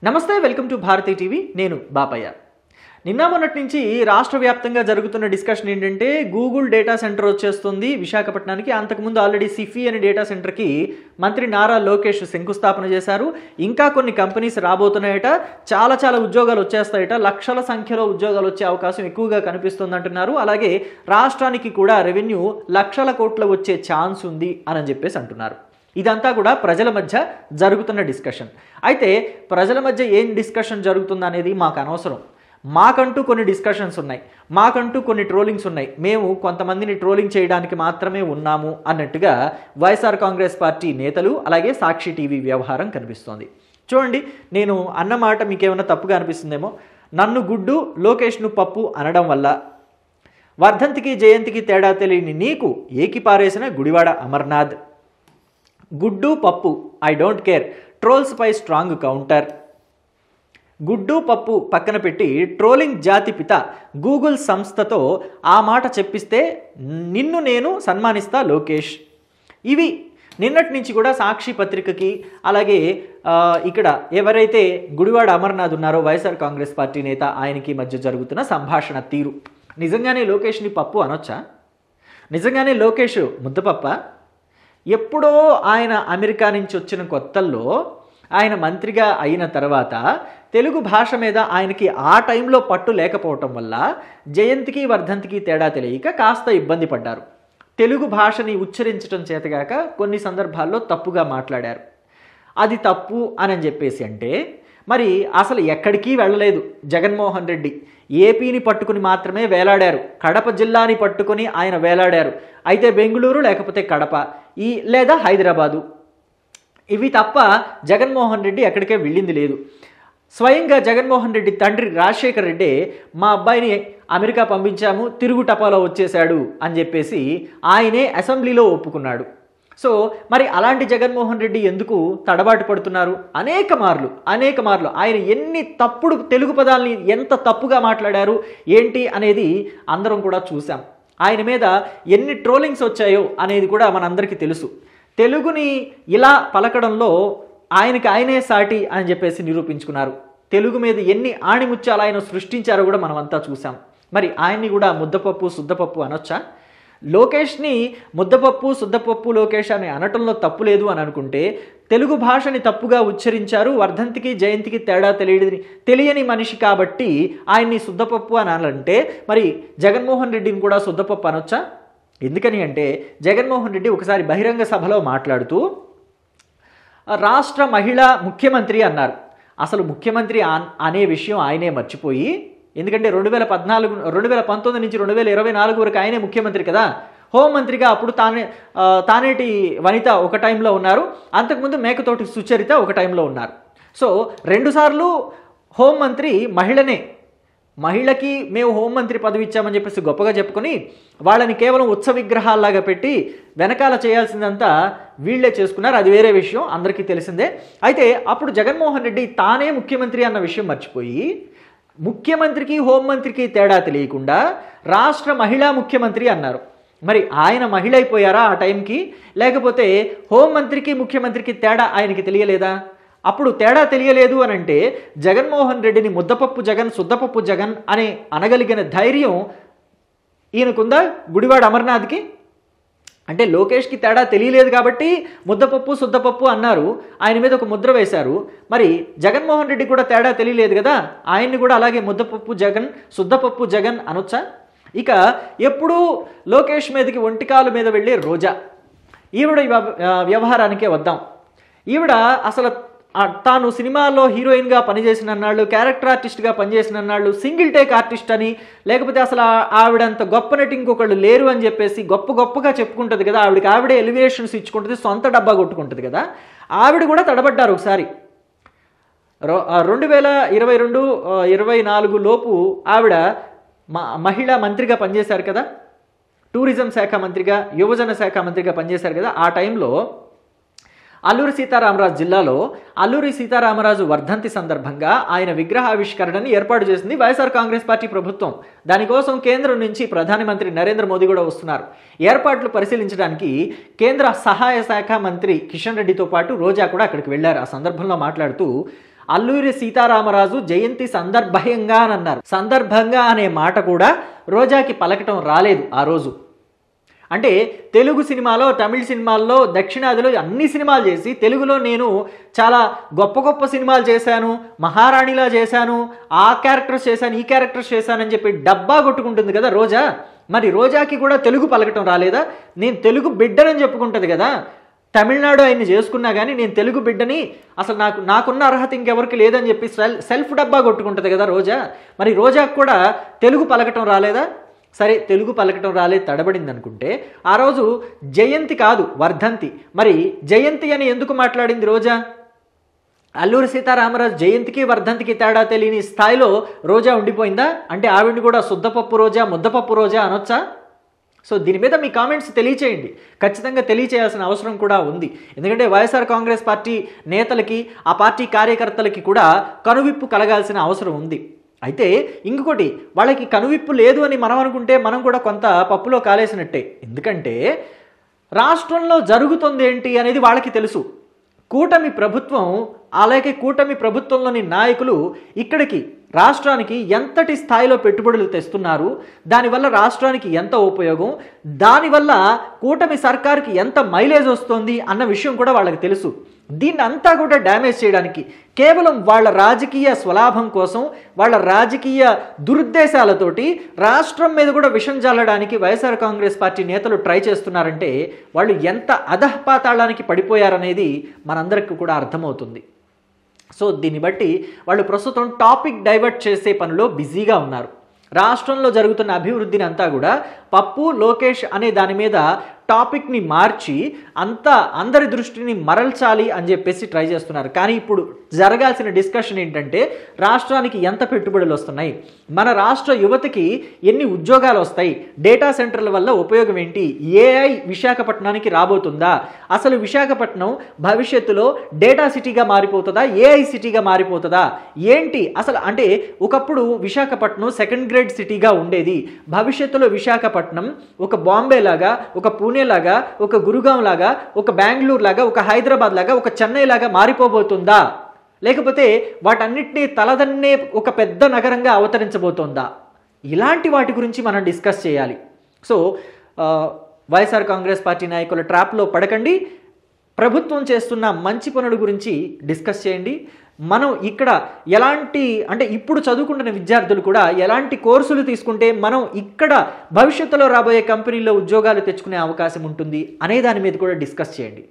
నమస్తే, welcome to Bharati TV. నేను బాపయ్య. నిన్న మొన్నటి నుంచి రాష్ట్ర వ్యాప్తంగా జరుగుతున్న డిస్కషన్ ఏంటంటే గూగుల్ డేటా సెంటర్ వచ్చేస్తుంది విశాఖపట్నానికి. అంతకుముందు ఆల్రెడీ సిఫీ అనే డేటా సెంటర్కి మంత్రి నారా లోకేష్ శంకుస్థాపన చేశారు. ఇంకా కొన్ని కంపెనీస్ రాబోతున్నాయట. చాలా ఉద్యోగాలు వచ్చేస్తాయట. లక్షల సంఖ్యలో ఉద్యోగాలు వచ్చే అవకాశం ఎక్కువగా కనిపిస్తుంది అంటున్నారు. అలాగే రాష్ట్రానికి కూడా రెవెన్యూ లక్షల కోట్ల వచ్చే ఛాన్స్ ఉంది అని చెప్పేసి అంటున్నారు. ఇదంతా కూడా ప్రజల మధ్య జరుగుతున్న డిస్కషన్. అయితే ప్రజల మధ్య ఏం డిస్కషన్ జరుగుతుంది అనేది మాకు అనవసరం. మాకంటూ కొన్ని డిస్కషన్స్ ఉన్నాయి, మాకంటూ కొన్ని ట్రోలింగ్స్ ఉన్నాయి. మేము కొంతమందిని ట్రోలింగ్ చేయడానికి మాత్రమే ఉన్నాము అన్నట్టుగా వైఎస్ఆర్ కాంగ్రెస్ పార్టీ నేతలు అలాగే సాక్షి టీవీ వ్యవహారం కనిపిస్తోంది. చూడండి, నేను అన్నమాట మీకేమైనా తప్పుగా అనిపిస్తుందేమో. నన్ను గుడ్డు, లోకేష్ను పప్పు అనడం వల్ల వర్ధంతికి జయంతికి తేడా తెలియని నీకు ఏకిపారేసిన గుడివాడ అమర్నాథ్. గుడ్డు పప్పు, ఐ డోంట్ కేర్, ట్రోల్స్ పై స్ట్రాంగ్ కౌంటర్. గుడ్డు పప్పు పక్కన పెట్టి ట్రోలింగ్ జాతి పిత గూగుల్ సంస్థతో ఆ మాట చెప్పిస్తే నిన్ను నేను సన్మానిస్తా లోకేష్. ఇవి నిన్నటి నుంచి కూడా సాక్షి పత్రికకి అలాగే ఇక్కడ ఎవరైతే గుడివాడ అమర్నాథ్ ఉన్నారో వైఎస్ఆర్ కాంగ్రెస్ పార్టీ నేత, ఆయనకి మధ్య జరుగుతున్న సంభాషణ తీరు. నిజంగానే లోకేష్ని పప్పు అనొచ్చా? నిజంగానే లోకేష్ ముద్దపప్ప? ఎప్పుడో ఆయన అమెరికా నుంచి వచ్చిన కొత్తల్లో ఆయన మంత్రిగా అయిన తర్వాత తెలుగు భాష మీద ఆయనకి ఆ టైంలో పట్టు లేకపోవటం వల్ల జయంతికి వర్ధంతికి తేడా తెలియక కాస్త ఇబ్బంది పడ్డారు. తెలుగు భాషని ఉచ్చరించడం చేతగాక కొన్ని సందర్భాల్లో తప్పుగా మాట్లాడారు. అది తప్పు అని చెప్పేసి అంటే మరి అసలు ఎక్కడికి వెళ్ళలేదు జగన్మోహన్ రెడ్డి. ఏపీని పట్టుకుని మాత్రమే వేలాడారు. కడప జిల్లాని పట్టుకుని ఆయన వేలాడారు. అయితే బెంగళూరు లేకపోతే కడప లేదా హైదరాబాదు, ఇవి తప్ప జగన్మోహన్ రెడ్డి ఎక్కడికే వెళ్ళింది లేదు. స్వయంగా జగన్మోహన్ రెడ్డి తండ్రి రాజశేఖర్ రెడ్డి మా అబ్బాయిని అమెరికా పంపించాము, తిరుగు టపాలో వచ్చేశాడు అని చెప్పేసి ఆయనే అసెంబ్లీలో ఒప్పుకున్నాడు. సో మరి అలాంటి జగన్మోహన్ రెడ్డి ఎందుకు తడబాటు పడుతున్నారు? అనేక మార్లు ఆయన ఎన్ని తప్పుడు తెలుగు పదాలని ఎంత తప్పుగా మాట్లాడారు ఏంటి అనేది అందరం కూడా చూసాం. ఆయన మీద ఎన్ని ట్రోలింగ్స్ వచ్చాయో అనేది కూడా మనందరికీ తెలుసు. తెలుగుని ఇలా పలకడంలో ఆయనే సాటి అని చెప్పేసి నిరూపించుకున్నారు. తెలుగు మీద ఎన్ని ఆణిముత్యాలు ఆయన సృష్టించారో కూడా మనమంతా చూసాం. మరి ఆయన్ని కూడా ముద్దపప్పు శుద్ధపప్పు అనొచ్చా? లోకేష్ని ముద్దపప్పు శుద్ధపప్పు లోకేష్ అని అనటంలో తప్పు లేదు అని అనుకుంటే తెలుగు భాషని తప్పుగా ఉచ్చరించారు. వర్ధంతికి జయంతికి తేడా తెలియని మనిషి కాబట్టి ఆయన్ని శుద్ధపప్పు అని అనాలంటే మరి జగన్మోహన్ రెడ్డిని కూడా శుద్ధపప్పు అనొచ్చా? ఎందుకని అంటే జగన్మోహన్ రెడ్డి ఒకసారి బహిరంగ సభలో మాట్లాడుతూ రాష్ట్ర మహిళా ముఖ్యమంత్రి అన్నారు. అసలు ముఖ్యమంత్రి అనే విషయం ఆయనే మర్చిపోయి, ఎందుకంటే 2019 నుంచి 2024 వరకు ఆయనే ముఖ్యమంత్రి కదా. హోంమంత్రిగా అప్పుడు తానేటి వనిత ఒక టైంలో ఉన్నారు, అంతకుముందు మేకతోటి సుచరిత ఒక టైంలో ఉన్నారు. సో 2 సార్లు హోంమంత్రి మహిళనే. మహిళకి మేము హోంమంత్రి పదవి ఇచ్చామని చెప్పేసి గొప్పగా చెప్పుకొని వాళ్ళని కేవలం ఉత్సవ విగ్రహాల్లాగా పెట్టి వెనకాల చేయాల్సిందంతా వీళ్లే చేసుకున్నారు. అది వేరే విషయం, అందరికీ తెలిసిందే. అయితే అప్పుడు జగన్మోహన్ రెడ్డి తానే ముఖ్యమంత్రి అన్న విషయం మర్చిపోయి ముఖ్యమంత్రికి హోంమంత్రికి తేడా తెలియకుండా రాష్ట్ర మహిళా ముఖ్యమంత్రి అన్నారు. మరి ఆయన మహిళ అయిపోయారా ఆ టైంకి? లేకపోతే హోంమంత్రికి ముఖ్యమంత్రికి తేడా ఆయనకి తెలియలేదా? అప్పుడు తేడా తెలియలేదు అని అంటే జగన్మోహన్ రెడ్డిని ముద్దపప్పు జగన్ శుద్ధపప్పు జగన్ అని అనగలిగిన ధైర్యం ఈయనకుందా గుడివాడ అమర్నాథ్కి? అంటే లోకేష్కి తేడా తెలియలేదు కాబట్టి ముద్దపప్పు శుద్ధపప్పు అన్నారు, ఆయన మీద ఒక ముద్ర వేశారు. మరి జగన్మోహన్ రెడ్డి కూడా తేడా తెలియలేదు కదా, ఆయన్ని కూడా అలాగే ముద్దపప్పు జగన్ శుద్ధపప్పు జగన్ అనొచ్చా? ఇక ఎప్పుడూ లోకేష్ మీదకి ఒంటికాలు మీద వెళ్ళే రోజా, ఈవిడ వ్యవహారానికే వద్దాం. ఈవిడ అసలు తాను సినిమాల్లో హీరోయిన్గా పనిచేసిన అన్నాళ్ళు, క్యారెక్టర్ ఆర్టిస్ట్గా పనిచేసిన అన్నాళ్ళు, సింగిల్ టేక్ ఆర్టిస్ట్ అని, లేకపోతే అసలు ఆవిడంత గొప్ప నటి ఇంకొకళ్ళు లేరు అని చెప్పేసి గొప్పగా చెప్పుకుంటుంది కదా. ఆవిడే ఎలివేషన్స్ ఇచ్చుకుంటుంది, సొంత డబ్బా కొట్టుకుంటుంది కదా. ఆవిడ కూడా తడబడ్డారు ఒకసారి. 2022-24 లోపు ఆవిడ మహిళా మంత్రిగా పనిచేశారు కదా, టూరిజం శాఖ మంత్రిగా, యువజన శాఖ మంత్రిగా పనిచేశారు కదా. ఆ టైంలో అల్లూరి సీతారామరాజు జిల్లాలో అల్లూరి సీతారామరాజు వర్ధంతి సందర్భంగా ఆయన విగ్రహావిష్కరణని ఏర్పాటు చేసింది వైఎస్ఆర్ కాంగ్రెస్ పార్టీ ప్రభుత్వం. దానికోసం కేంద్రం నుంచి ప్రధానమంత్రి నరేంద్ర మోదీ కూడా వస్తున్నారు. ఏర్పాట్లు పరిశీలించడానికి కేంద్ర సహాయ శాఖ మంత్రి కిషన్ రెడ్డితో పాటు రోజా కూడా అక్కడికి వెళ్లారు. ఆ సందర్భంలో మాట్లాడుతూ అల్లూరి సీతారామరాజు జయంతి సందర్భంగా అని అన్నారు. సందర్భంగా అనే మాట కూడా రోజాకి పలకటం రాలేదు ఆ రోజు. అంటే తెలుగు సినిమాలో, తమిళ సినిమాల్లో, దక్షిణాదిలో అన్ని సినిమాలు చేసి తెలుగులో నేను చాలా గొప్ప గొప్ప సినిమాలు చేశాను, మహారాణిలా చేశాను, ఆ క్యారెక్టర్స్ చేశాను, ఈ క్యారెక్టర్స్ చేశానని చెప్పి డబ్బా కొట్టుకుంటుంది కదా రోజా. మరి రోజాకి కూడా తెలుగు పలకటం రాలేదా? నేను తెలుగు బిడ్డనని చెప్పుకుంటుంది కదా. తమిళనాడు ఆయన్ని చేసుకున్నా కానీ నేను తెలుగు బిడ్డని, అసలు నాకున్న అర్హత ఇంకెవరికి లేదని చెప్పి సెల్ఫ్ డబ్బా కొట్టుకుంటుంది కదా రోజా. మరి రోజాకు కూడా తెలుగు పలకటం రాలేదా? సరే, తెలుగు పలకటం రాలేదు, తడబడింది అనుకుంటే ఆ రోజు జయంతి కాదు వర్ధంతి. మరి జయంతి అని ఎందుకు మాట్లాడింది రోజా? అల్లూరి సీతారామరాజు జయంతికి వర్ధంతికి తేడా తెలియని స్థాయిలో రోజా ఉండిపోయిందా? అంటే ఆవిడని కూడా శుద్ధపప్పు రోజా, ముద్దపప్పు రోజా అనొచ్చా? సో దీని మీద మీ కామెంట్స్ తెలియచేయండి. ఖచ్చితంగా తెలియచేయాల్సిన అవసరం కూడా ఉంది. ఎందుకంటే వైఎస్ఆర్ కాంగ్రెస్ పార్టీ నేతలకి, ఆ పార్టీ కార్యకర్తలకి కూడా కనువిప్పు కలగాల్సిన అవసరం ఉంది. అయితే ఇంకొకటి, వాళ్ళకి కనువిప్పు లేదు అని మనం అనుకుంటే మనం కూడా కొంత పప్పులో కాలేసినట్టే. ఎందుకంటే రాష్ట్రంలో జరుగుతుంది ఏంటి అనేది వాళ్ళకి తెలుసు. కూటమి ప్రభుత్వం, అలాగే కూటమి ప్రభుత్వంలోని నాయకులు ఇక్కడికి రాష్ట్రానికి ఎంతటి స్థాయిలో పెట్టుబడులు తెస్తున్నారు, దానివల్ల రాష్ట్రానికి ఎంత ఉపయోగం, దానివల్ల కూటమి సర్కార్కి ఎంత మైలేజ్ వస్తుంది అన్న విషయం కూడా వాళ్ళకి తెలుసు. దీన్ని అంతా కూడా డ్యామేజ్ చేయడానికి కేవలం వాళ్ళ రాజకీయ స్వలాభం కోసం, వాళ్ళ రాజకీయ దురుద్దేశాలతోటి రాష్ట్రం మీద కూడా విషం జల్లడానికి వైఎస్ఆర్ కాంగ్రెస్ పార్టీ నేతలు ట్రై చేస్తున్నారంటే వాళ్ళు ఎంత అధఃపాతాళానికి పడిపోయారనేది మనందరికీ కూడా అర్థమవుతుంది. సో దీన్ని బట్టి వాళ్ళు ప్రస్తుతం టాపిక్ డైవర్ట్ చేసే పనిలో బిజీగా ఉన్నారు. రాష్ట్రంలో జరుగుతున్న అభివృద్ధిని అంతా కూడా పప్పు, లోకేష్ అనే దాని మీద టాపిక్ని మార్చి అందరి దృష్టిని మరల్చాలి అని చెప్పేసి ట్రై చేస్తున్నారు. కానీ ఇప్పుడు జరగాల్సిన డిస్కషన్ ఏంటంటే రాష్ట్రానికి ఎంత పెట్టుబడులు వస్తున్నాయి, మన రాష్ట్ర యువతకి ఎన్ని ఉద్యోగాలు వస్తాయి, డేటా సెంటర్ల వల్ల ఉపయోగం ఏంటి, ఏఐ విశాఖపట్నానికి రాబోతుందా, అసలు విశాఖపట్నం భవిష్యత్తులో డేటా సిటీగా మారిపోతుందా, ఏఐ సిటీగా మారిపోతుందా ఏంటి అసలు. అంటే ఒకప్పుడు విశాఖపట్నం సెకండ్ గ్రేడ్ సిటీగా ఉండేది, భవిష్యత్తులో విశాఖపట్నం ఒక బాంబే లాగా, ఒక పూణే లాగా, ఒక గురుగాం లాగా, ఒక బెంగళూరు లాగా, ఒక హైదరాబాద్ లాగా, ఒక చెన్నై లాగా మారిపోబోతుందా, లేకపోతే వాటన్నిటినీ తలదన్నే ఒక పెద్ద నగరంగా అవతరించబోతోందా? ఇలాంటి వాటి గురించి మనం డిస్కస్ చేయాలి. సో వైఎస్ఆర్ కాంగ్రెస్ పార్టీ నాయకుల ట్రాప్లో పడకండి. ప్రభుత్వం చేస్తున్న మంచి పనుల గురించి డిస్కస్ చేయండి. మనం ఇక్కడ ఎలాంటి, అంటే ఇప్పుడు చదువుకుంటున్న విద్యార్థులు కూడా ఎలాంటి కోర్సులు తీసుకుంటే మనం ఇక్కడ భవిష్యత్తులో రాబోయే కంపెనీల్లో ఉద్యోగాలు తెచ్చుకునే అవకాశం ఉంటుంది అనే దాని మీద కూడా డిస్కస్ చేయండి.